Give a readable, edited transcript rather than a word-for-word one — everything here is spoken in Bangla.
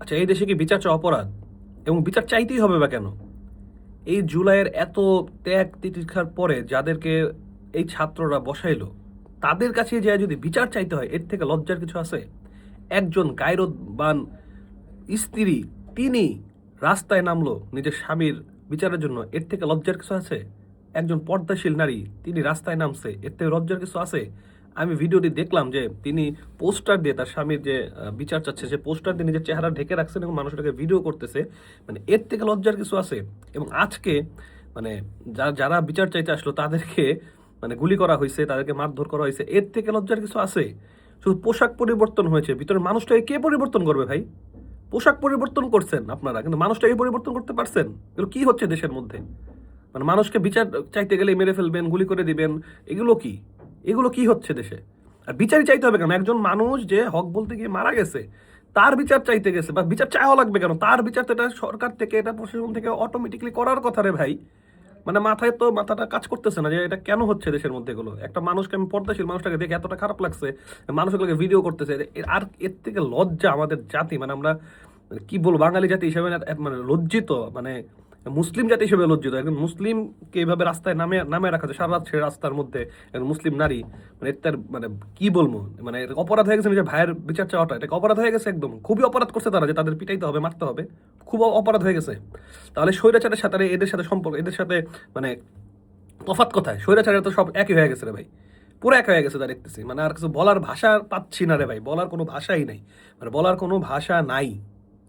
আচ্ছা, এই দেশে কি বিচার চাওয়া অপরাধ? এবং বিচার চাইতেই হবে বা কেন? এই জুলাইয়ের এত ত্যাগ তিতিক্ষার পরে যাদেরকে এই ছাত্ররা বসাইলো, তাদের কাছে যে যদি বিচার চাইতে হয়, এর থেকে লজ্জার কিছু আছে? একজন গায়রতবান স্ত্রী, তিনি রাস্তায় নামলো নিজের স্বামীর বিচারের জন্য, এর থেকে লজ্জার কিছু আছে? একজন পর্দাশীল নারী, তিনি রাস্তায় নামছে, এর থেকে লজ্জার কিছু আছে? আমি ভিডিওটি দেখলাম যে তিনি পোস্টার দিয়ে তার স্বামীর যে বিচার চাচ্ছে, সে পোস্টার দিয়ে নিজের চেহারা ঢেকে রাখছেন এবং মানুষটাকে ভিডিও করতেছে। মানে এর থেকে লজ্জার কিছু আছে? এবং আজকে মানে যারা বিচার চাইতে আসলো তাদেরকে মানে গুলি করা হয়েছে, তাদেরকে মারধর করা হয়েছে, এর থেকে লজ্জার কিছু আছে? শুধু পোশাক পরিবর্তন হয়েছে, ভিতরে মানুষটাকে কে পরিবর্তন করবে ভাই? পোশাক পরিবর্তন করছেন আপনারা, কিন্তু মানুষটাকে পরিবর্তন করতে পারছেন? এগুলো কি হচ্ছে দেশের মধ্যে? মানে মানুষকে বিচার চাইতে গেলে মেরে ফেলবেন, গুলি করে দিবেন, এগুলো কি? এগুলো কি হচ্ছে দেশে? আর বিচারই চাইতে হবে কেন? একজন মানুষ যে হক বলতে গিয়ে মারা গেছে, তার বিচার চাইতে গেছে, বা বিচার চাওয়া লাগবে কেন? তার বিচার তো এটা সরকার থেকে, এটা প্রশাসন থেকে অটোমেটিকলি করার কথা রে ভাই। মানে মাথাটা কাজ করতেছে না যে এটা কেন হচ্ছে দেশের মধ্যে। এগুলো একটা মানুষকে, আমি পর্দাশীল মানুষটাকে দেখে এতটা খারাপ লাগছে, মানুষগুলোকে ভিডিও করতেছে। আর এর থেকে লজ্জা আমাদের জাতি, মানে আমরা মানে কি বলবো, বাঙালি জাতি হিসেবে মানে লজ্জিত, মানে মুসলিম জাতি হিসেবে লজ্জিত। একজন মুসলিমকে এইভাবে রাস্তায় নামে নামে রাখা যায় সারা রাত, সে রাস্তার মধ্যে একজন মুসলিম নারী, মানে এর মানে কি বলবো, মানে এটা অপরাধ হয়ে গেছে। নিজের ভাইয়ের বিচার চাওয়াটা এটা অপরাধ হয়ে গেছে, একদম খুবই অপরাধ করছে তারা, যে তাদের পিটাইতে হবে, মারতে হবে, খুব অপরাধ হয়ে গেছে। তাহলে স্বৈরাচারের সাথে এদের সাথে সম্পর্ক, এদের সাথে মানে তফাৎ কোথায়? স্বৈরাচারের তো সব একই হয়ে গেছে রে ভাই, পুরো এক হয়ে গেছে তা দেখতেছি। মানে আর কিছু বলার ভাষা পাচ্ছি না রে ভাই, বলার কোনো ভাষাই নাই, মানে বলার কোনো ভাষা নাই।